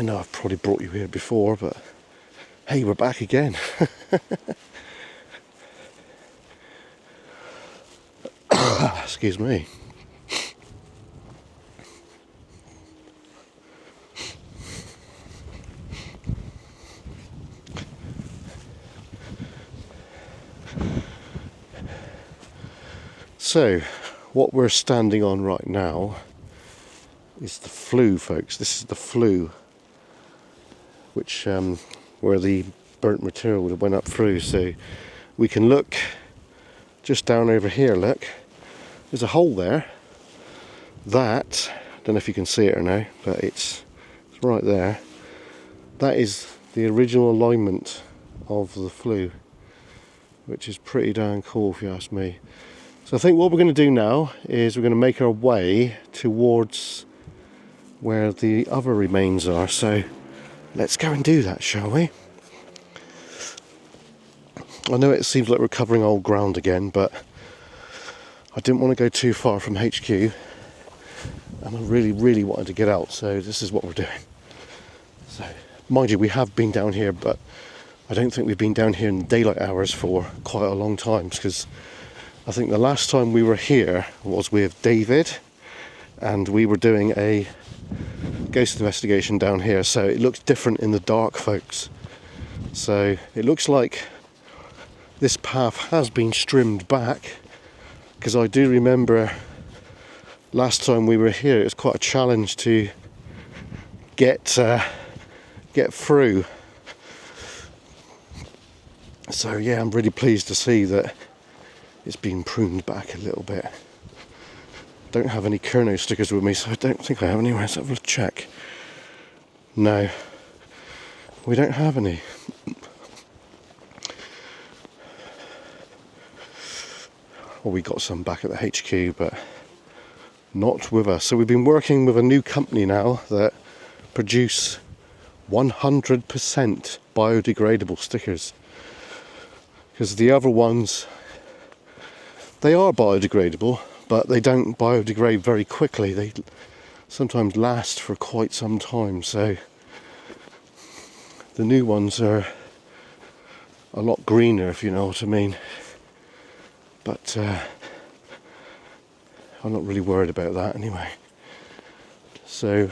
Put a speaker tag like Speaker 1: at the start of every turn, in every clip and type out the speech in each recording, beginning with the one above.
Speaker 1: I know I've probably brought you here before, but hey, we're back again. Excuse me. So, what we're standing on right now is the flue, folks. This is the flue, which where the burnt material would have went up through. So we can look just down over here. Look, there's a hole there. That, don't know if you can see it or no, but it's right there. That is the original alignment of the flue, which is pretty darn cool if you ask me. So I think what we're going to do now is we're going to make our way towards where the other remains are. So let's go and do that, shall we? I know it seems like we're covering old ground again, but I didn't want to go too far from HQ, and I really wanted to get out, so this is what we're doing. So, mind you, we have been down here, but I don't think we've been down here in daylight hours for quite a long time, because I think the last time we were here was with David, and we were doing a ghost investigation down here, so it looks different in the dark, folks. So it looks like this path has been trimmed back, because I do remember last time we were here it was quite a challenge to get through. So yeah, I'm really pleased to see that it's been pruned back a little bit. Don't have any Kerno stickers with me, so I don't think I have any. Let's have a check. No, we don't have any. Well, we got some back at the HQ, but not with us. So we've been working with a new company now that produce 100% biodegradable stickers. Because the other ones, they are biodegradable, but they don't biodegrade very quickly. They sometimes last for quite some time. So the new ones are a lot greener, if you know what I mean. But I'm not really worried about that anyway. So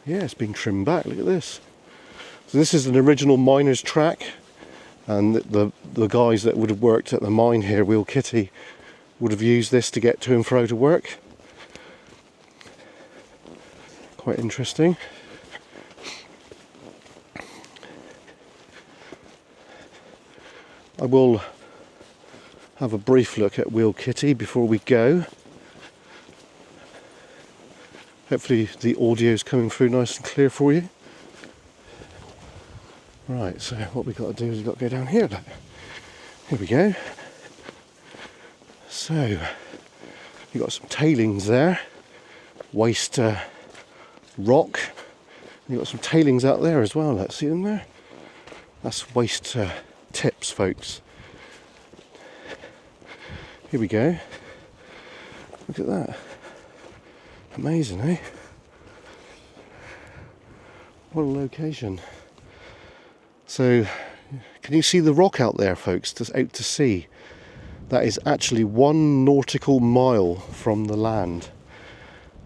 Speaker 1: yeah, it's been trimmed back. Look at this. So this is an original miner's track, and the guys that would have worked at the mine here, WHEAL Kitty, would have used this to get to and fro to work. Quite interesting. I will have a brief look at WHEAL Kitty before we go. Hopefully the audio is coming through nice and clear for you. Right, so what we've got to do is we've got to go down here. Look. Here we go. So you've got some tailings there, waste rock. You've got some tailings out there as well. Let's see them there. That's waste tips, folks. Here we go. Look at that. Amazing, eh? What a location. So, can you see the rock out there, folks? Just out to sea. That is actually 1 nautical mile from the land.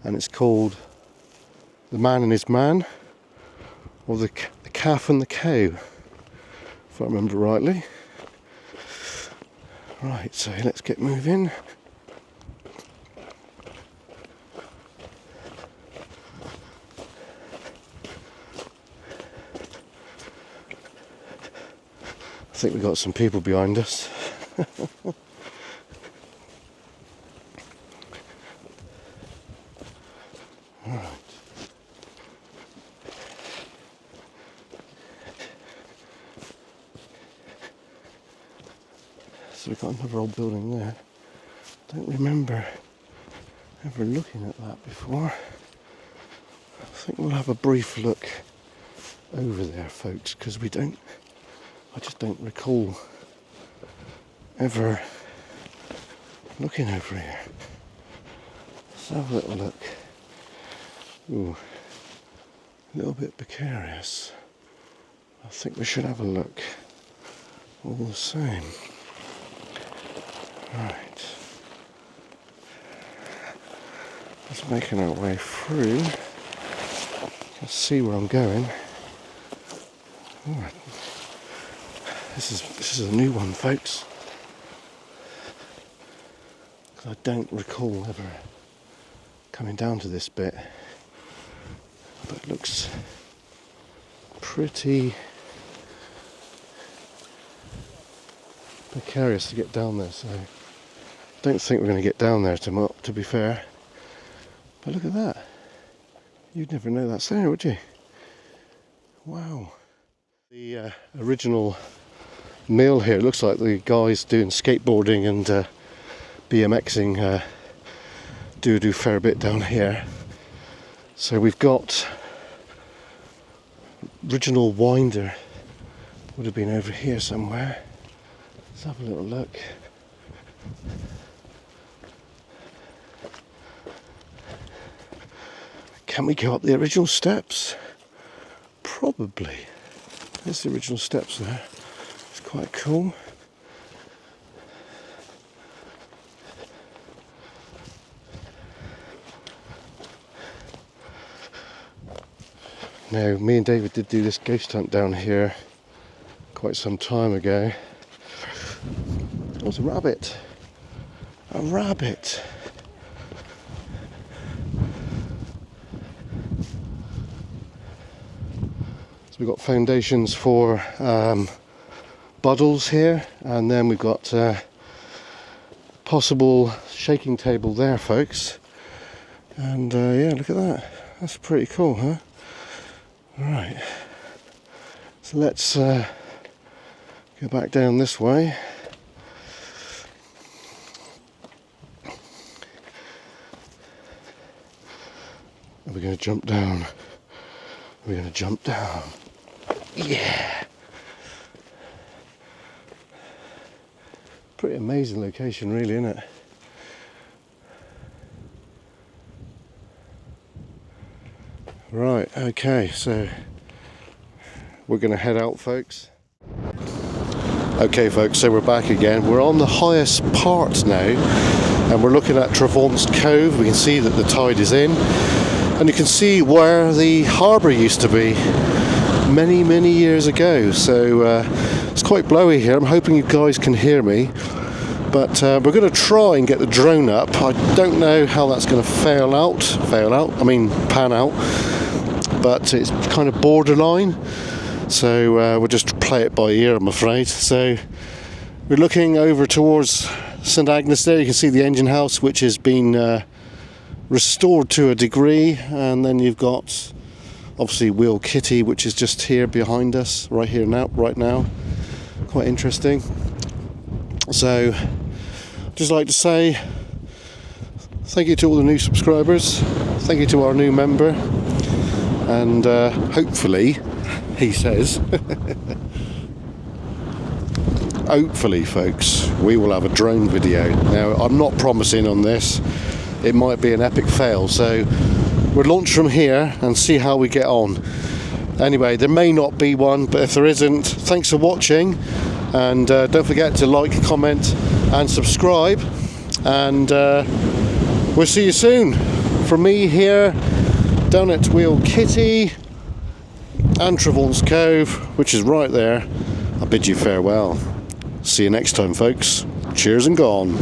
Speaker 1: And it's called the Man and His Man, or the Calf and the Cow, if I remember rightly. Right, so let's get moving. I think we've got some people behind us. Alright. So we've got another old building there. Don't remember ever looking at that before. I think we'll have a brief look over there, folks, because I just don't recall ever looking over here. Let's have a little look. Ooh, a little bit precarious. I think we should have a look all the same. Right. Just making our way through. You can see where I'm going. Alright. This is a new one, folks. I don't recall ever coming down to this bit, but it looks pretty precarious to get down there, so I don't think we're going to get down there to be fair. But look at that. You'd never know that's there, would you? Wow. The original mill here, it looks like the guys doing skateboarding and BMXing do a fair bit down here. So we've got original winder, would have been over here somewhere. Let's have a little look. Can we go up the original steps? Probably. There's the original steps there. It's quite cool. Now, me and David did do this ghost hunt down here quite some time ago. Oh, it's a rabbit. A rabbit. So we've got foundations for buddles here, and then we've got possible shaking table there, folks. And yeah, look at that. That's pretty cool, huh? Right. So let's go back down this way. And we're going to jump down. We're going to jump down. Yeah! Pretty amazing location, really, isn't it? Right, okay, so we're going to head out, folks. Okay, folks, so we're back again. We're on the highest part now, and we're looking at Travon's Cove. We can see that the tide is in, and you can see where the harbour used to be many, many years ago. So it's quite blowy here. I'm hoping you guys can hear me. But we're going to try and get the drone up. I don't know how that's going to pan out. But it's kind of borderline. So we'll just play it by ear, I'm afraid. So we're looking over towards St Agnes there. You can see the engine house, which has been restored to a degree. And then you've got, obviously, WHEAL Kitty, which is just here behind us, right now. Quite interesting. So, I'd just like to say thank you to all the new subscribers, thank you to our new member, and hopefully, he says, hopefully, folks, we will have a drone video. Now, I'm not promising on this, it might be an epic fail, so we'll launch from here and see how we get on. Anyway, there may not be one, but if there isn't, thanks for watching. And don't forget to like, comment and subscribe, and we'll see you soon. From me here down at WHEAL Kitty and Travon's Cove, which is right there, I bid you farewell. See you next time, folks. Cheers and gone.